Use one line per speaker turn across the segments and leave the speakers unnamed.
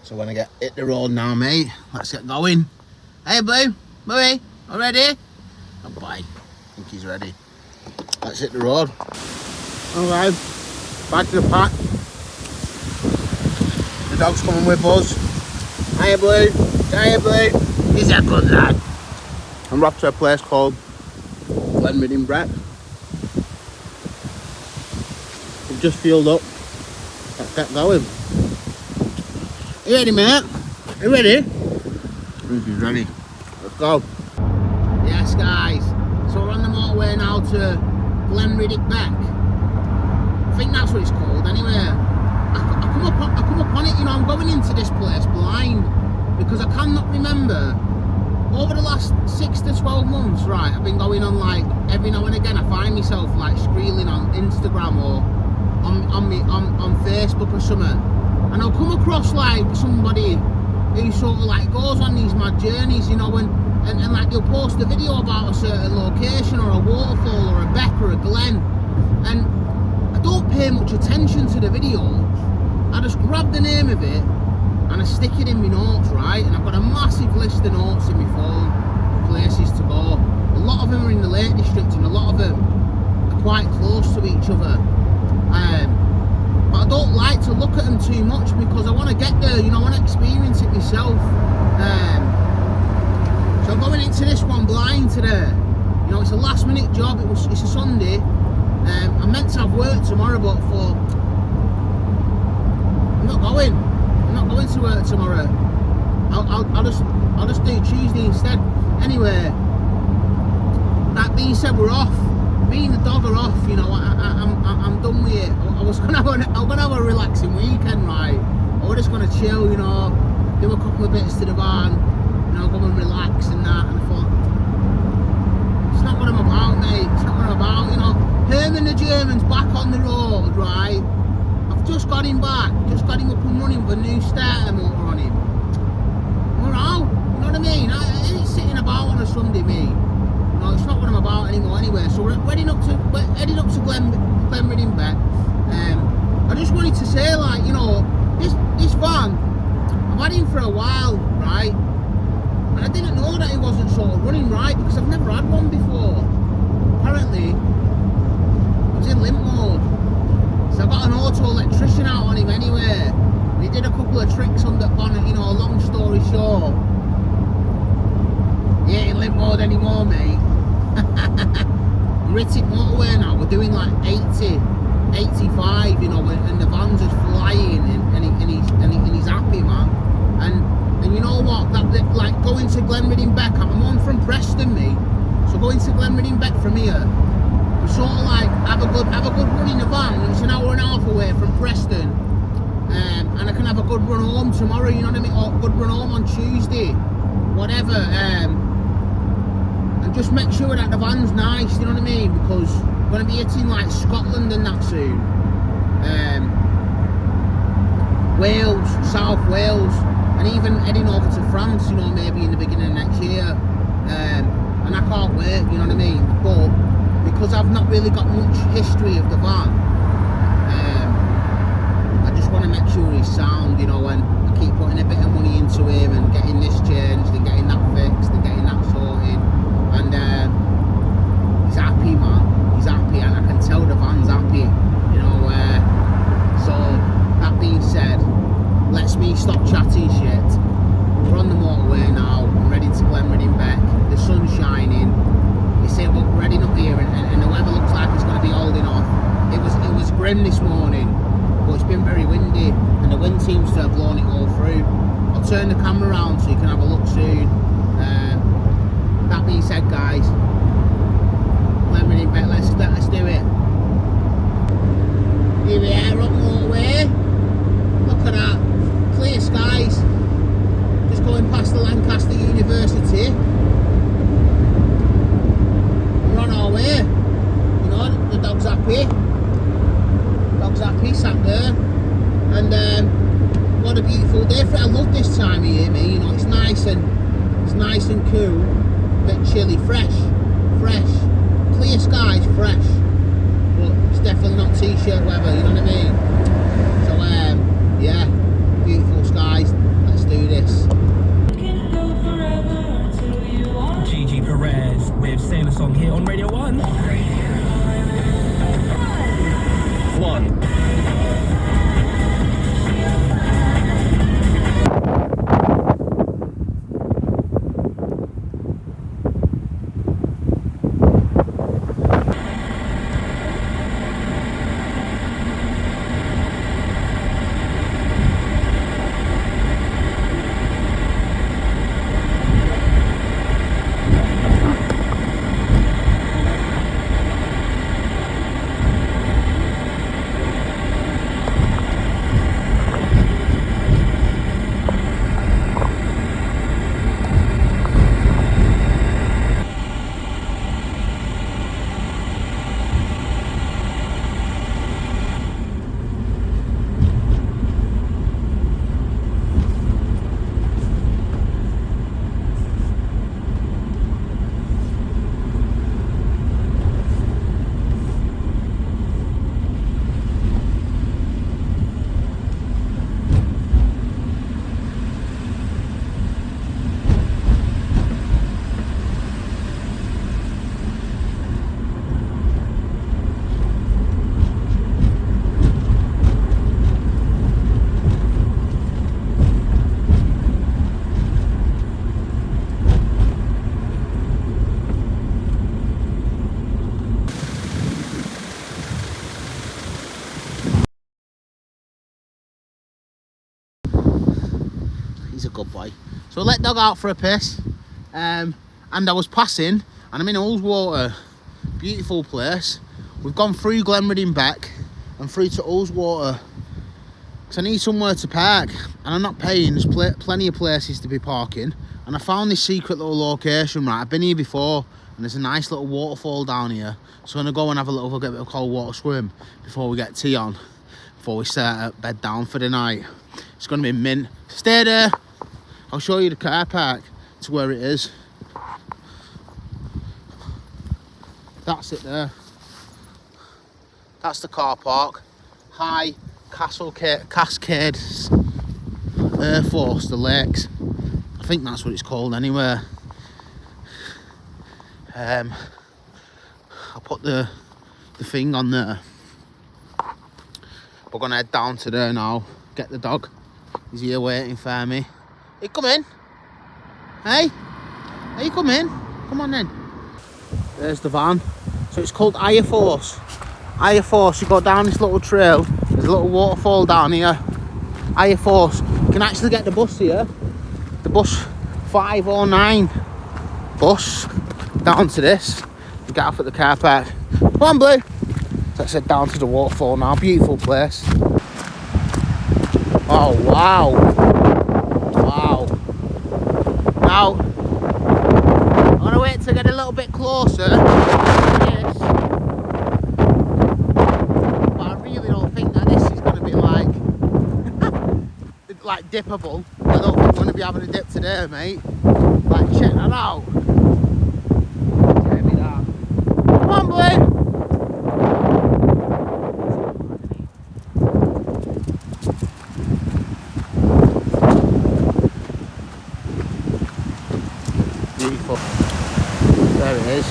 So when I hit the road now, mate, let's get going. Hey, Blue, Bluey, are ready? Oh, boy, I think he's ready. Let's hit the road. Alright, back to the pack. The dog's coming with us. Hiya, Blue. Hiya, Blue. He's a good lad. I'm off to a place called Glenridding. We've just fueled up. Let's get going. You ready, mate? You ready? He's ready. Let's go. Yes, guys. So we're on the motorway now to Glenridding. I think that's what it's called. Anyway, I come up on it. You know, I'm going into this place blind because I cannot remember. Over the last 6 to 12 months, right, I've been going on, like, every now and again I find myself like screaming on Instagram or on Facebook or something, and I'll come across like somebody who sort of like goes on these mad journeys, you know, and like they'll post a video about a certain location or a waterfall or a beck or a glen, and I don't pay much attention to the video. I just grab the name of it and I stick it in my notes, right? And I've got a massive list of notes in my phone of places to go. A lot of them are in the Lake District and a lot of them are quite close to each other. But I don't like to look at them too much because I want to get there, you know, I want to experience it myself. So I'm going into this one blind today. You know, it's a last minute job, it's a Sunday. I'm meant to have work tomorrow, but I thought, I'm not going to work tomorrow. I'll just do Tuesday instead. Anyway, that being said, we're off. Me and the dog are off. You know, I'm done with it. I'm gonna have a relaxing weekend, right? We're just gonna chill, you know, do a couple of bits to the van, you know, go and relax and that. And I thought, it's not what I'm about, mate. It's not what I'm about, you know. Him and the German's back on the road, right? I've just got him back, just got him up and running with a new starter motor on him. We're out, you know what I mean? I ain't sitting about on a Sunday, mate. No, it's not what I'm about anymore anyway. So we're heading up to Glenridding. I just wanted to say, like, you know, this van, I've had him for a while, right? And I didn't know that he wasn't sort of running right because I've never had one before. Apparently, it was in limp mode. So I got an auto electrician out on him anyway. He did a couple of tricks on the bonnet, you know, long story short. He ain't in limp mode anymore, mate. We're hitting motorway now, we're doing like 80, 85, you know, and the van's just flying and he's happy, man. And you know what, that like going to Glenridding, I'm on from Preston, mate. So going to Glenridding from here, we sort of like have a good run in the van. It's an hour and a half away from Preston, and I can have a good run home tomorrow, you know what I mean, or good run home on Tuesday, whatever, and just make sure that the van's nice, you know what I mean, because we're going to be hitting like Scotland and that soon, Wales, South Wales, and even heading over to France, you know, maybe in the beginning of next year, and I can't wait, you know what I mean, but because I've not really got much history of the van, I just want to make sure he's sound, you know, and I keep putting a bit of money into him and getting this changed and getting that fixed and getting that sorted, and he's happy, man, he's happy, and I can tell the van's happy, you know, so that being said, let's me stop chatting shit. We're on the motorway now, I'm ready to Glenridding, the sun's shining. You see, we're heading up here and the weather looks like it's going to be holding off. It was grim this morning, but it's been very windy and the wind seems to have blown it all through. I'll turn the camera around so you can have a look soon. That being said, guys, Glenridding, let's do it. Here we are, up motorway. Look at that, clear skies. Just going past the Lancaster University. On our way, you know, the dog's happy, sat there, and what a beautiful day for it. I love this time of year, mate, you know, it's nice and cool, bit chilly, fresh, clear skies, fresh, but it's definitely not t-shirt weather, you know what I mean, so yeah, beautiful skies. He's a good boy. So I let dog out for a piss. And I was passing, and I'm in Ullswater. Beautiful place. We've gone through Glenridding Beck and through to Ullswater. Because I need somewhere to park. And I'm not paying. There's plenty of places to be parking. And I found this secret little location, right? I've been here before. And there's a nice little waterfall down here. So I'm going to go and have a little get a bit of cold water swim before we get tea on. Before we set bed down for the night. It's going to be mint. Stay there. I'll show you the car park to where it is. That's it there. That's the car park. High Cascades Air Force, the lakes. I think that's what it's called anyway. I'll put the thing on there. We're gonna head down to there now. Get the dog. He's here waiting for me. Hey, come in. Hey, you come in. Come on then. There's the van. So it's called Aira Force. Aira Force, you go down this little trail. There's a little waterfall down here. Aira Force. You can actually get the bus here. The bus 509 bus down to this. You get off at the car park. Come on, Blue. So let's head down to the waterfall now. Beautiful place. Oh, wow. Wow. Now, I'm going to wait to get a little bit closer. Yes. But I really don't think that this is going to be like dippable. I don't think we're going to be having a dip today, mate. Like, check that out. Tell me that. Come on, Blue. Beautiful. There it is.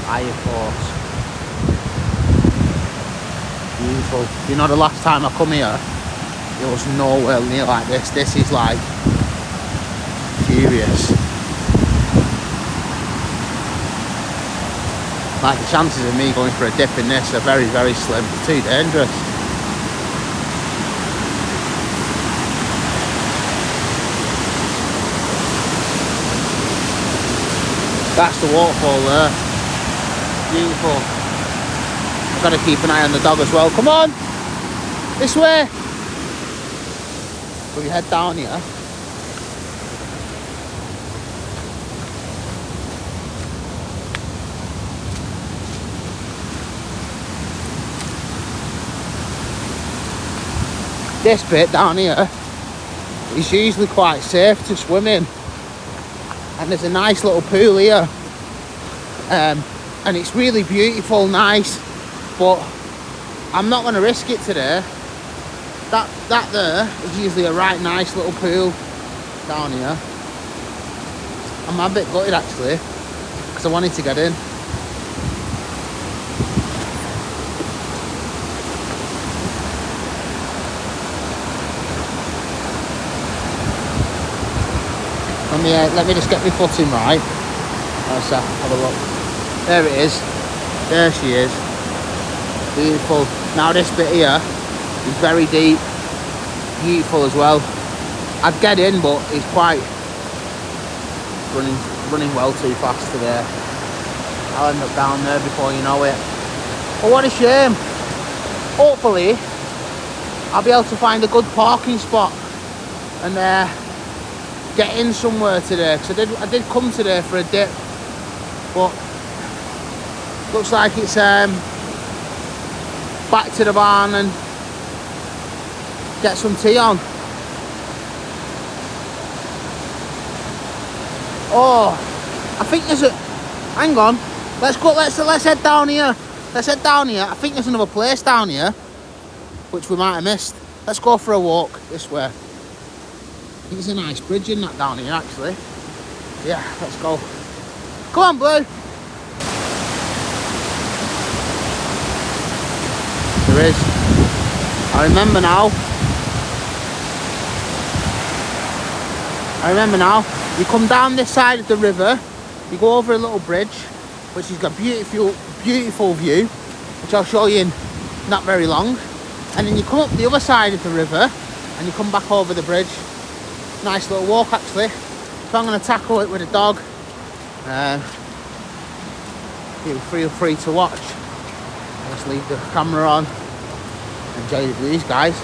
Aira Force. Beautiful. You know, the last time I come here, it was nowhere near like this. This is like furious. Like, the chances of me going for a dip in this are very, very slim. It's too dangerous. That's the waterfall there. Beautiful. I've got to keep an eye on the dog as well. Come on! This way! So we head down here. This bit down here is usually quite safe to swim in. And there's a nice little pool here. And it's really beautiful, nice. But I'm not going to risk it today. That there is usually a right nice little pool down here. I'm a bit gutted actually, because I wanted to get in. Let me just get my footing right. Let's have a look. There it is. There she is. Beautiful. Now this bit here is very deep. Beautiful as well. I'd get in, but it's quite running well too fast today. I'll end up down there before you know it. But what a shame. Hopefully I'll be able to find a good parking spot and get in somewhere today, because I did come today for a dip, but looks like it's back to the barn and get some tea on. Oh, I think there's a, hang on, let's head down here. Let's head down here. I think there's another place down here which we might have missed. Let's go for a walk this way. I think there's a nice bridge in that down here actually. Yeah, let's go. Come on, Blue. There is. I remember now. You come down this side of the river, you go over a little bridge, which has got beautiful view, which I'll show you in not very long. And then you come up the other side of the river, and you come back over the bridge. Nice little walk actually. So I'm going to tackle it with a dog. You feel free to watch. I'll just leave the camera on. Enjoy the views, guys.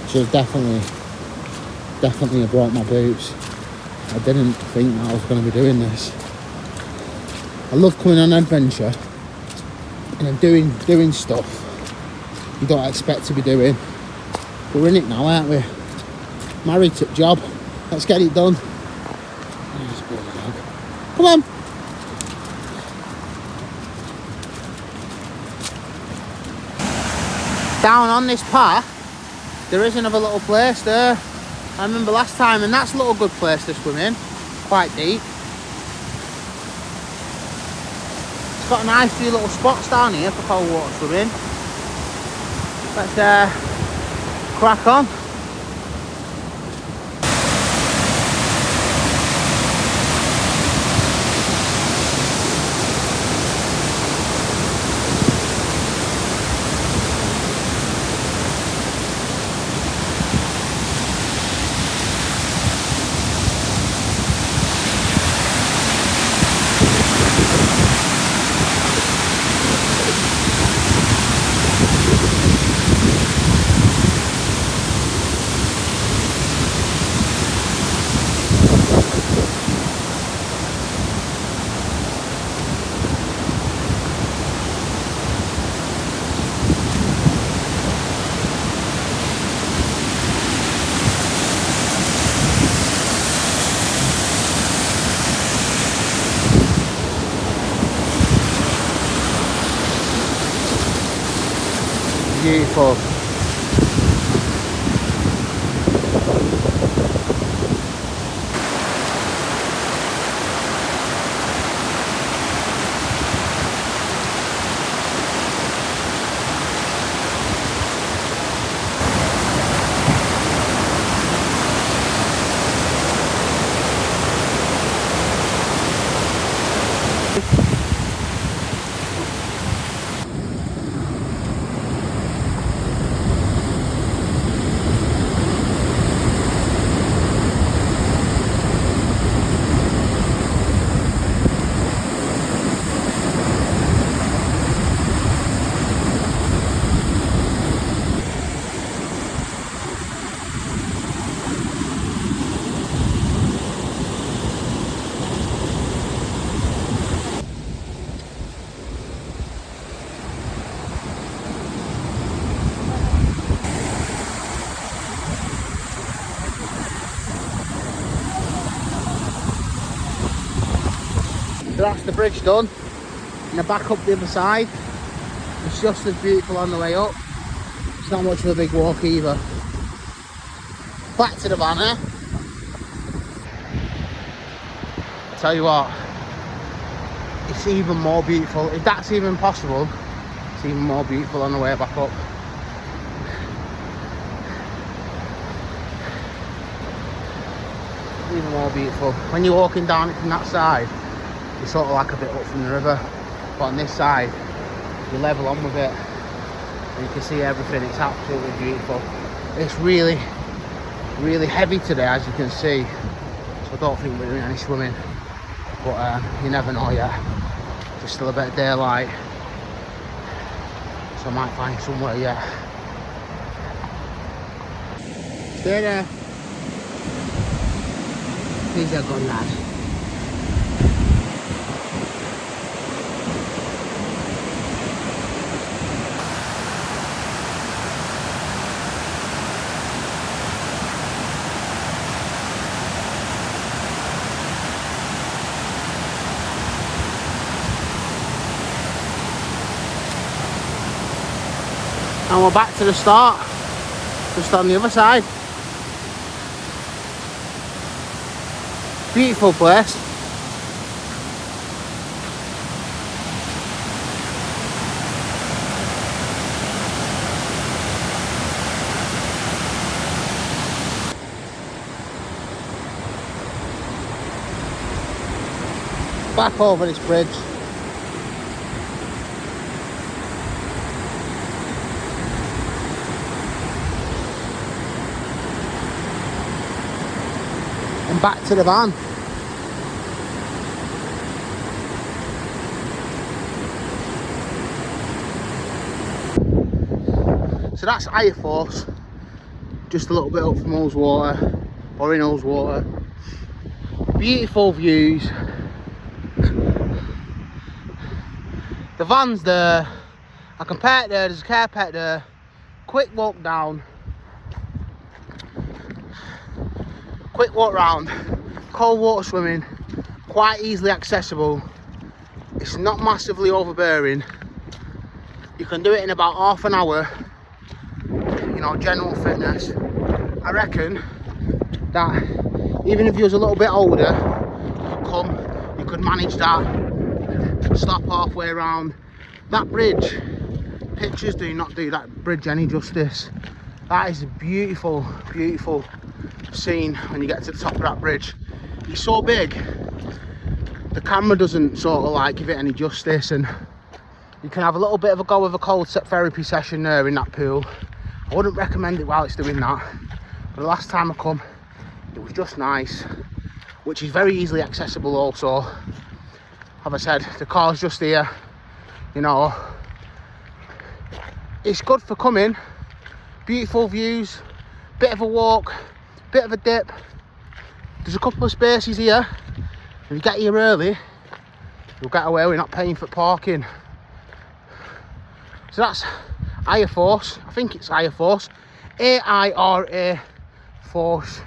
Should have definitely have brought my boots. I didn't think that I was going to be doing this. I love coming on an adventure and then doing stuff you don't expect to be doing. But we're in it now, aren't we? Married to the job. Let's get it done. Come on. Down on this path, there is another little place there. I remember last time, and that's a little good place to swim in. Quite deep. It's got a nice few little spots down here for cold water swimming. Let's crack on. Beautiful. So that's the bridge done. And back up the other side. It's just as beautiful on the way up. It's not much of a big walk either. Back to the van, eh? I tell you what, it's even more beautiful. If that's even possible, it's even more beautiful on the way back up. Even more beautiful. When you're walking down it from that side, it's sort of like a bit up from the river, but on this side you level on with it and you can see everything. It's absolutely beautiful. It's really heavy today, as you can see, so I don't think we're doing any swimming, but you never know yet. There's still a bit of daylight, so I might find somewhere yet. Stay there. He's a good lad. And we're back to the start, just on the other side. Beautiful place. back over this bridge. And back to the van. So that's Aira, just a little bit up from Ullswater, or in Ullswater. Beautiful views. The van's there, I can park there, there's a car park there. Quick walk down, quick walk round, cold water swimming, quite easily accessible. It's not massively overbearing. You can do it in about half an hour. You know, general fitness. I reckon that even if you was a little bit older, you could manage that. Stop halfway around. That bridge, pictures do not do that bridge any justice. That is a beautiful, beautiful scene when you get to the top of that bridge. It's so big, the camera doesn't sort of like give it any justice, and you can have a little bit of a go with a cold set therapy session there in that pool. I wouldn't recommend it while it's doing that, but the last time I come, it was just nice, which is very easily accessible also. As I said, the car's just here, you know. It's good for coming, beautiful views, bit of a walk, bit of a dip. There's a couple of spaces here. If you get here early, you'll get away with not paying for parking. So that's Aira, I think it's Aira, A-I-R-A Force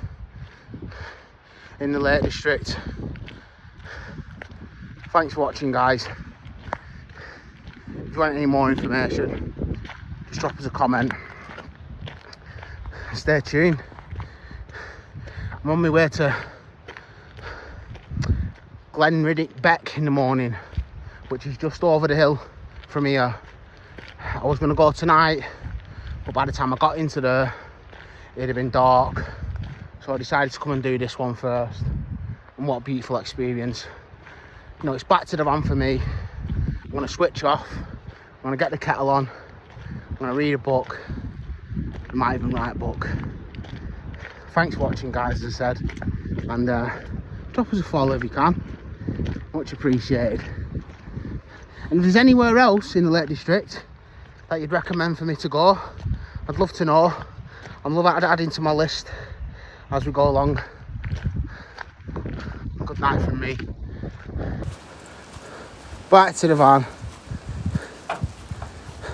in the Lake District. Thanks for watching, guys. If you want any more information, just drop us a comment. Stay tuned. I'm on my way to Glenriddick Beck in the morning, which is just over the hill from here. I was going to go tonight, but by the time I got into there, it'd have been dark. So I decided to come and do this one first. And what a beautiful experience. You know, it's back to the van for me. I'm going to switch off. I'm going to get the kettle on. I'm going to read a book. I might even write a book. Thanks for watching, guys, as I said. And drop us a follow if you can. Much appreciated. And if there's anywhere else in the Lake District that you'd recommend for me to go, I'd love to know. I'd love to add into my list as we go along. Good night from me. Back to the van.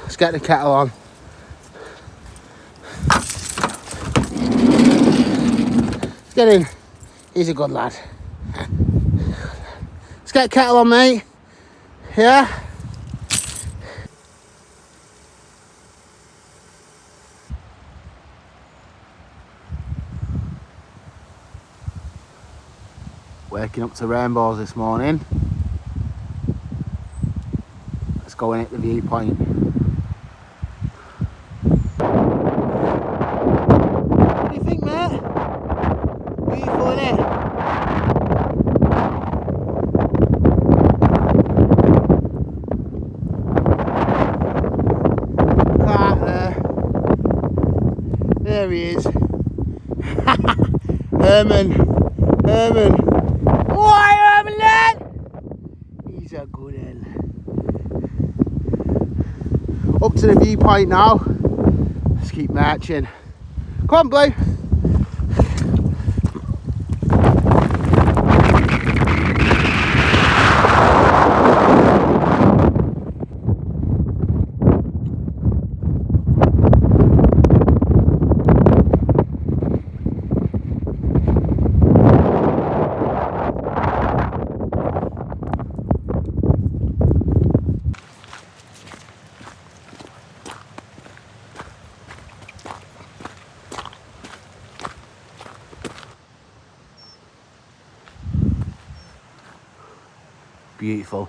Let's get the kettle on. Get in. He's a good lad. Let's get the kettle on, mate. Yeah? Waking up to rainbows this morning. Let's go and hit the viewpoint. What do you think, mate? Beautiful, isn't it? Right there. There he is. Herman. Why, Herman, lad? He's a good one. Up to the viewpoint now. Let's keep marching. Come on, Blue. Beautiful,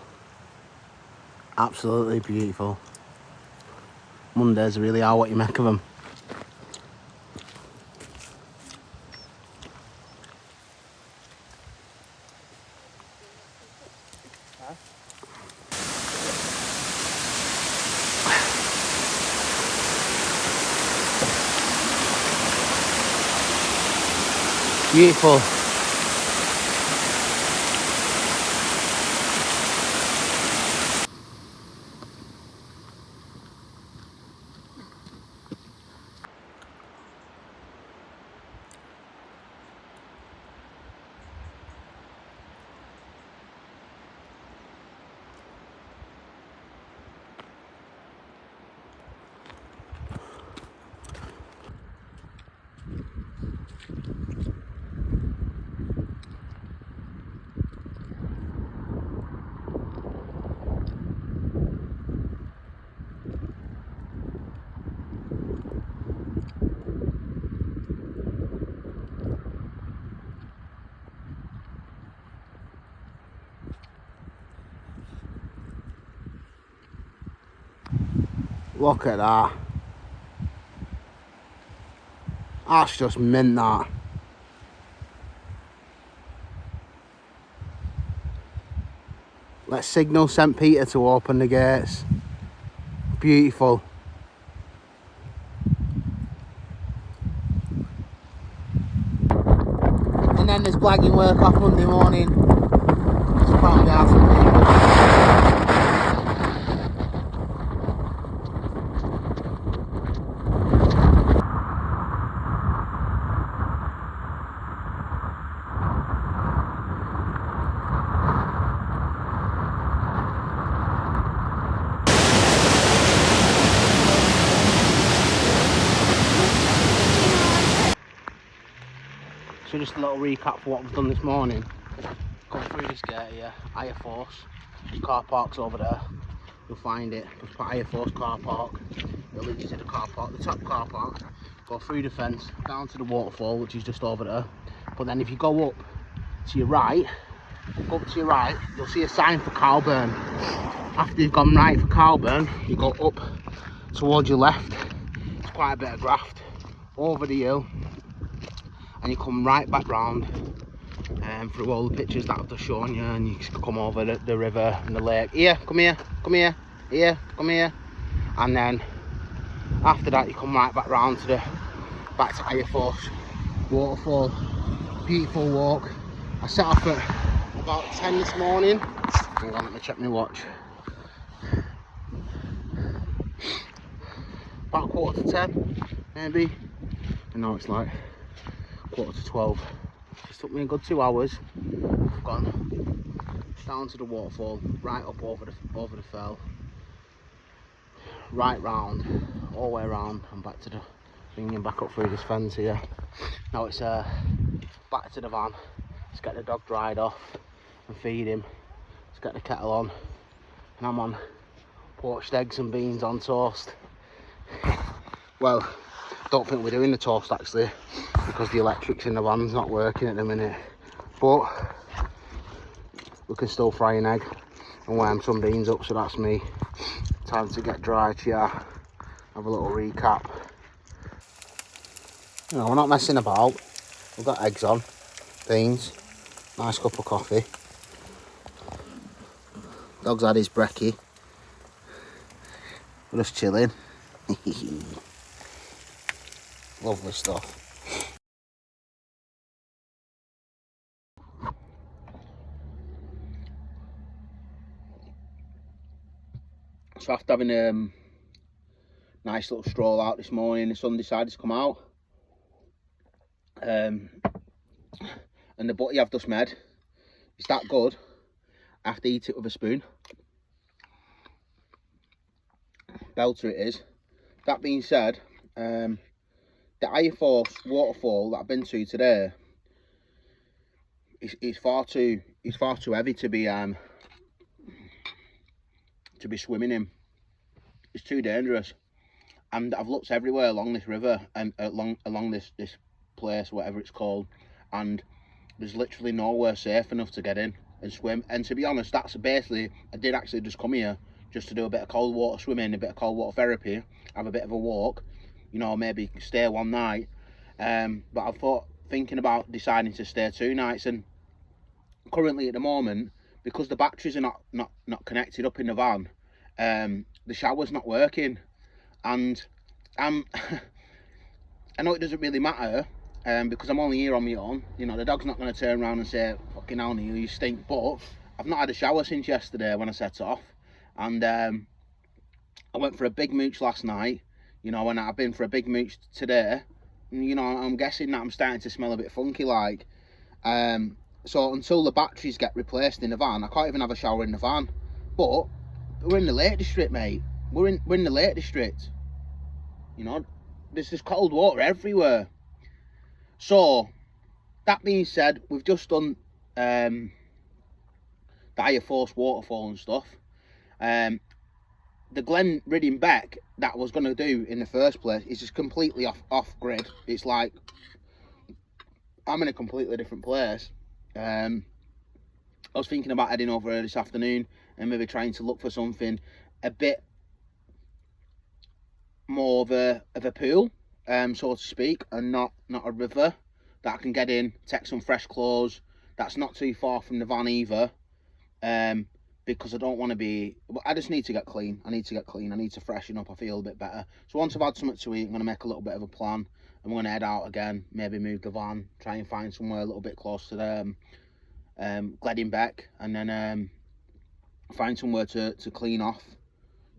absolutely beautiful. Mondays really are what you make of them. Beautiful. Look at that. That's just mint, that. Let's signal St. Peter to open the gates. Beautiful. And then there's blagging work off Monday morning. It's quite hard for So just a little recap for what we've done this morning. Come through this gate here, Aira Force. The car park's over there. You'll find it. Just put Aira Force car park. It'll lead you to the car park, the top car park. Go through the fence, down to the waterfall, which is just over there. But then if you go up to your right, you'll see a sign for Calburn. After you've gone right for Calburn, you go up towards your left. It's quite a bit of graft. Over the hill. And you come right back round through all the pictures that I've just shown you, and you come over the river and the lake. Here, come here, come here, here, come here. And then after that you come right back round to back to Aira Force waterfall. Beautiful walk. I set off at about 10 this morning. Hang on, let me check my watch. About 11:45 maybe. And now it's like 11:45. It took me a good 2 hours. I've gone down to the waterfall, right up over the fell, right round, all the way around, and back to the bringing back up through this fence here. Now it's back to the van. Let's get the dog dried off and feed him. Let's get the kettle on, and I'm on poached eggs and beans on toast. Well, don't think we're doing the toast actually, because the electrics in the van's not working at the minute, but we can still fry an egg and warm some beans up. So that's me. Time to get dry, here, have a little recap. No, we're not messing about. We've got eggs on, beans, nice cup of coffee. Dog's had his brekkie. We're just chilling. Lovely stuff. So after having a nice little stroll out this morning, the sun decided to come out. And the butty I've just made is that good. I have to eat it with a spoon. Belter it is. That being said, the Aira Force waterfall that I've been to today is far too heavy to be swimming in. It's too dangerous, and I've looked everywhere along this river and along this place, whatever it's called, and there's literally nowhere safe enough to get in and swim. And to be honest, that's basically, I did actually just come here just to do a bit of cold water swimming, a bit of cold water therapy, have a bit of a walk, you know, maybe stay one night. But I thought, thinking about deciding to stay 2 nights, and currently at the moment because the batteries are not connected up in the van, the shower's not working. And I know it doesn't really matter, because I'm only here on my own. You know, the dog's not going to turn around and say, fucking hell, Neil, you stink. But I've not had a shower since yesterday when I set off. And I went for a big mooch last night, you know, and I've been for a big mooch today. And, you know, I'm guessing that I'm starting to smell a bit funky, like. So until the batteries get replaced in the van, I can't even have a shower in the van. But we're in the Lake District, mate. We're in the Lake District. You know, there's just cold water everywhere. So that being said, we've just done the Aira waterfall and stuff. The Glen Ridding Beck that I was going to do in the first place is just completely off grid. It's like I'm in a completely different place. I was thinking about heading over this afternoon and maybe trying to look for something a bit more of a pool, so to speak, and not a river that I can get in, take some fresh clothes. That's not too far from the van either, because I don't want to be. I just need to get clean. I need to freshen up. I feel a bit better. So once I've had something to eat, I'm going to make a little bit of a plan. I'm going to head out again, maybe move the van, try and find somewhere a little bit close to the Gleding Beck, and then find somewhere to clean off.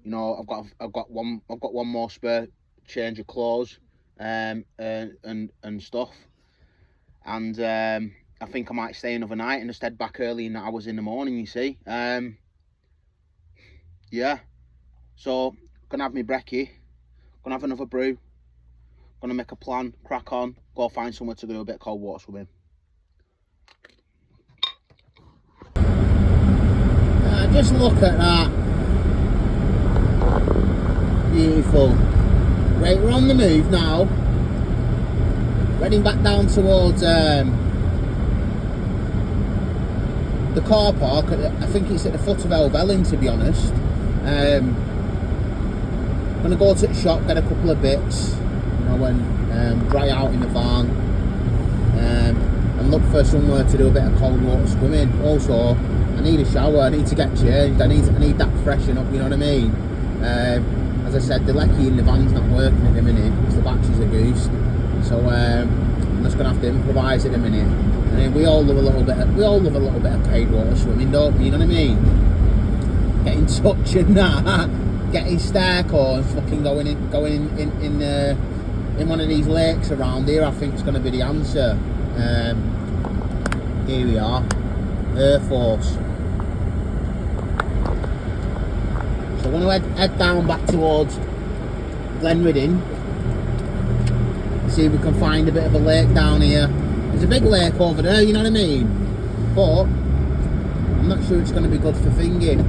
You know, I've got one more spare change of clothes and stuff, and I think I might stay another night and just head back early in the hours in the morning. You see, yeah. So gonna have my brekkie, gonna have another brew, gonna make a plan, crack on, go find somewhere to do a bit of cold water swimming. Just look at that. Beautiful. Right, we're on the move now. Heading back down towards the car park. I think it's at the foot of Helvellyn, to be honest. I'm gonna go to the shop, get a couple of bits, you know, and dry out in the van, and look for somewhere to do a bit of cold water swimming. Also, I need a shower. I need to get changed. I need that freshen up. You know what I mean? As I said, the lecky in the van's not working at the minute because the batteries are goosed. So I'm just gonna have to improvise at the minute. I mean, we all love a little bit of cold water swimming, don't we? You know what I mean? Getting touch and that, getting stark or fucking going in one of these lakes around here. I think it's going to be the answer. Here we are, Air Force. So I'm going to head down back towards Glen Ridding, see if we can find a bit of a lake down here. There's a big lake over there, you know what I mean? But I'm not sure it's going to be good for finging.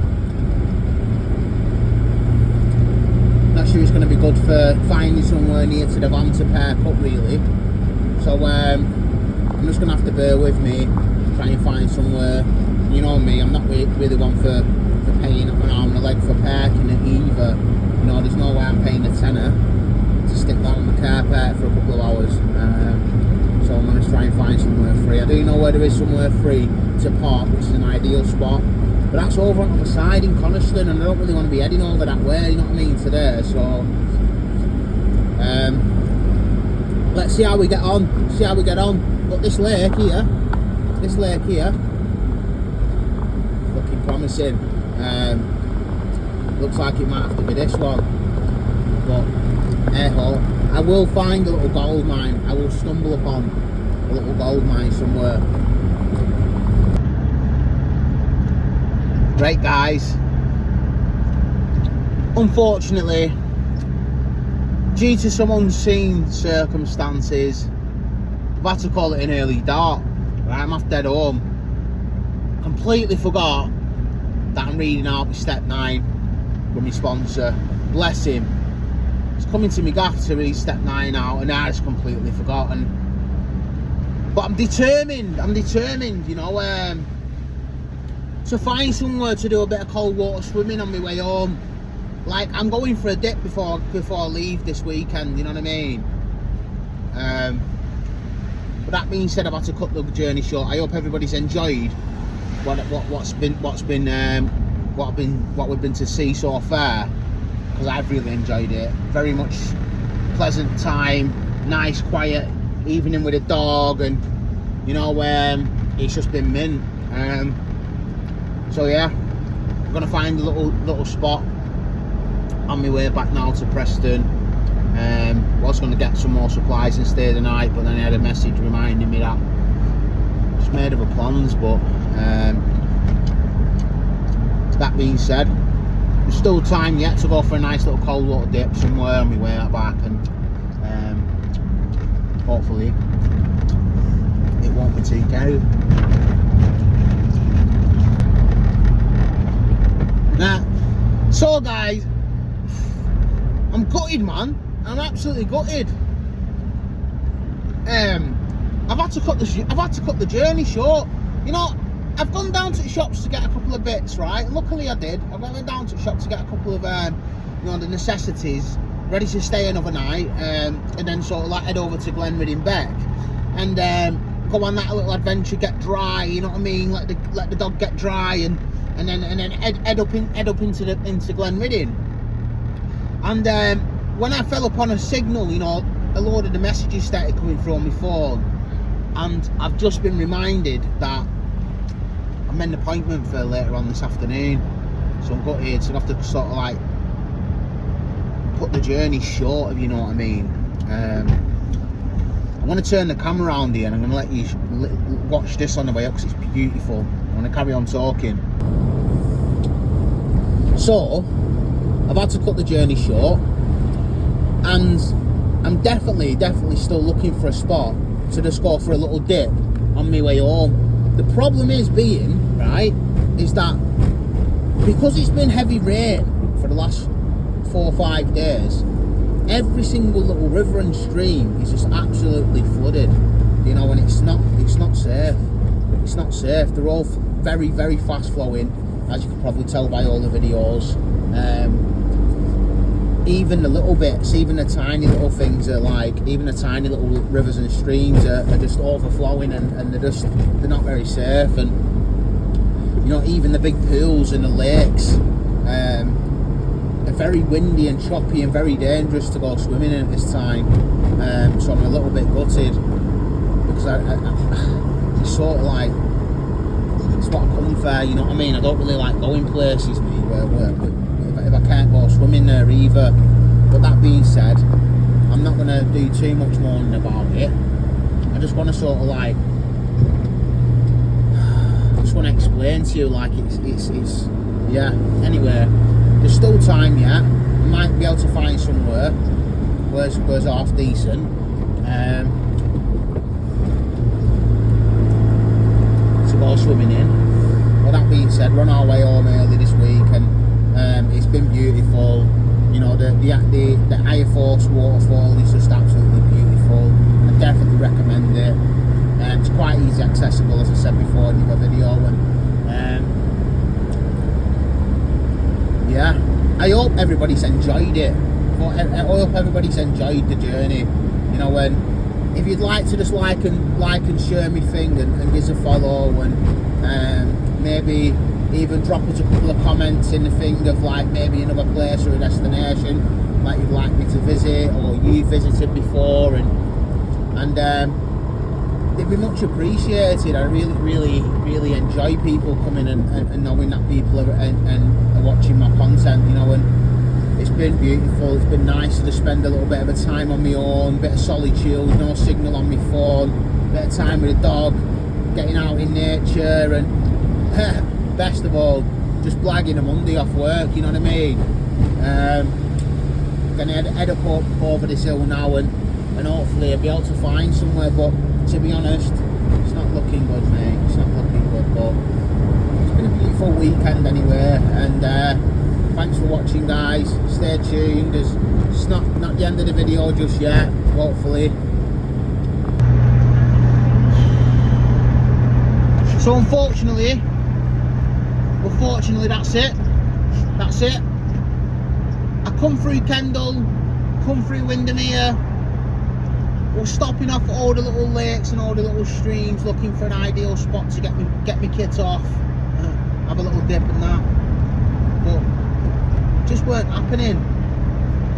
Not sure it's going to be good for finding somewhere near to the van to park up, really. So I'm just going to have to bear with me, try and find somewhere. You know me, I'm not really one for paying an arm and a leg for parking it either. You know, there's no way I'm paying a tenner to stick down the car park for a couple of hours. So I'm going to try and find somewhere free. I do know where there is somewhere free to park, which is an ideal spot. But that's over on the side in Coniston, and I don't really want to be heading over that way, you know what I mean, today. So let's see how we get on. But this lake here, looking promising. Looks like it might have to be this one. But hey-ho, I will find a little gold mine. I will stumble upon a little gold mine somewhere. Right, guys, unfortunately, due to some unseen circumstances, I've had to call it an early dart. Right, I'm off dead home. Completely forgot that I'm reading out my step 9 with my sponsor. Bless him. It's coming to me gaff to read step 9 out, and I just completely forgotten. But I'm determined, you know, to find somewhere to do a bit of cold water swimming on my way home. Like, I'm going for a dip before I leave this weekend, you know what I mean? But that being said, I've had to cut the journey short. I hope everybody's enjoyed what we've been to see so far, because I've really enjoyed it. Very much pleasant time, nice quiet evening with a dog, and you know, it's just been mint. So yeah, I'm gonna find a little spot on my way back now to Preston. Was going to get some more supplies and stay the night, but then I had a message reminding me that just made other plans. But that being said, there's still time yet to go for a nice little cold water dip somewhere on my way out back, and hopefully it won't be too cold. So guys, I'm gutted, man. I'm absolutely gutted. I've had to cut the journey short. You know, I've gone down to the shops to get a couple of bits, right? Luckily I did. I went down to the shop to get a couple of you know, the necessities, ready to stay another night, and then sort of like head over to Glenridding Beck and go on that little adventure, get dry, you know what I mean? Let the dog get dry, and then head up into Glenridding. And when I fell upon a signal, you know, a load of the messages started coming through on my phone, and I've just been reminded that I'm in an appointment for later on this afternoon, so I'm gutted. So I have to sort of like put the journey short, if you know what I mean. I'm going to turn the camera around here and I'm going to let you watch this on the way up because it's beautiful. I'm going to carry on talking. So I've had to cut the journey short, and I'm definitely still looking for a spot to just go for a little dip on my way home. The problem is is that because it's been heavy rain for the last 4 or 5 days, every single little river and stream is just absolutely flooded, you know, and it's not safe. It's not safe. They're all very, very fast flowing, as you can probably tell by all the videos. Even the little bits, even the tiny little things are like, even the tiny little rivers and streams are just overflowing, and they're not very safe. And you know, even the big pools and the lakes are very windy and choppy and very dangerous to go swimming in at this time. So I'm a little bit gutted because it's sort of like, it's what I come for, you know what I mean? I don't really like going places, me, where if I can't go swimming there either. But that being said, I'm not going to do too much moaning about it. I just want to sort of like, just want to explain to you, like, it's yeah. Anyway, there's still time yet. I might be able to find somewhere where's half decent. To go swimming in. Well, that being said, we're on our way home early this week, and it's been beautiful. You know, the Aira waterfall is just absolutely beautiful. I definitely recommend it. It's quite easy accessible, as I said before in the video, and yeah, I hope everybody's enjoyed it. I hope everybody's enjoyed the journey. You know, and if you'd like to just like and share me thing and give us a follow, and maybe even drop us a couple of comments in the thing of like maybe another place or a destination like you'd like me to visit or you visited before, and it'd be much appreciated. I really enjoy people coming and knowing that people are watching my content, you know, and it's been beautiful. It's been nice to just spend a little bit of a time on my own, bit of solitude, no signal on my phone, bit of time with the dog, getting out in nature, and best of all, just blagging a Monday off work, you know what I mean? Gonna head up over this hill now, and hopefully I'll be able to find somewhere, but to be honest, it's not looking good, mate. It's not looking good, but it's been a beautiful weekend anyway, and thanks for watching, guys. Stay tuned. It's not the end of the video just yet, hopefully. So unfortunately, that's it. I come through Kendal, come through Windermere. We're stopping off at all the little lakes and all the little streams, looking for an ideal spot to get me kit off. have a little dip and that, but just weren't happening.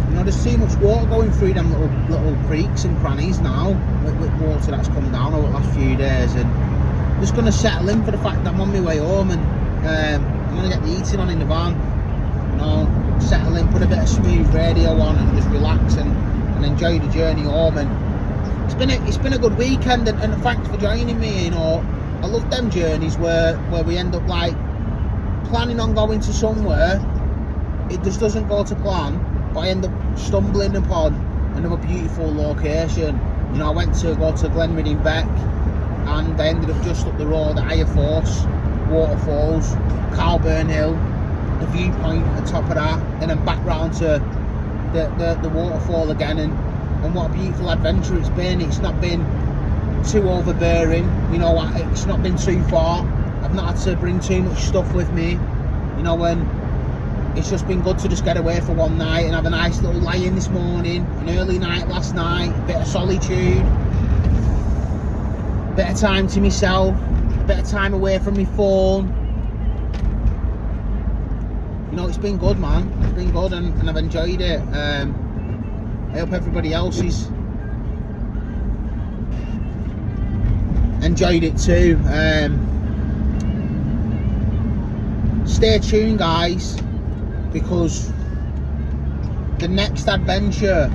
You know, there's too much water going through them little creeks and crannies now with water that's come down over the last few days, and I'm just going to settle in for the fact that I'm on my way home, and I'm going to get the eating on in the van, you know, settle in, put a bit of smooth radio on and just relax and enjoy the journey home. And it's been a good weekend, and thanks for joining me. You know, I love them journeys where we end up like planning on going to somewhere, it just doesn't go to plan, but I end up stumbling upon another beautiful location. You know, I went to go to Glenridding Beck, and I ended up just up the road at Aira waterfalls, Calburn Hill, the viewpoint at the top of that, and then back round to the waterfall again, and what a beautiful adventure it's been. It's not been too overbearing, you know, it's not been too far. I've not had to bring too much stuff with me, you know, and it's just been good to just get away for one night and have a nice little lie-in this morning, an early night last night, a bit of solitude, bit of time to myself, a bit of time away from my phone. You know, it's been good, man. It's been good, and I've enjoyed it. I hope everybody else has enjoyed it too. Stay tuned, guys, because the next adventure,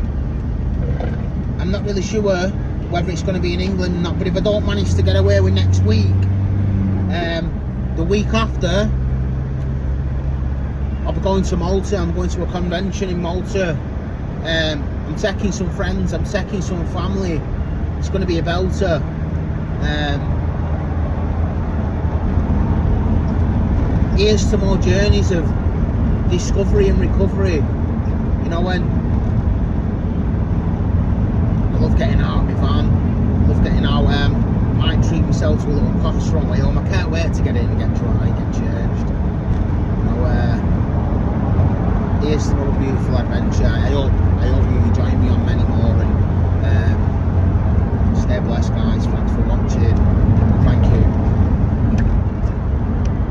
I'm not really sure whether it's going to be in England or not, but if I don't manage to get away with next week, the week after, I'll be going to Malta. I'm going to a convention in Malta. I'm taking some friends, I'm taking some family. It's going to be a belter. Here's to more journeys of discovery and recovery. You know, when I love getting out of my van, I love getting out. Might treat myself to a little coffee on my way home. I can't wait to get in and get dry, get changed. You know, here's to another beautiful adventure. I hope you join me on many more.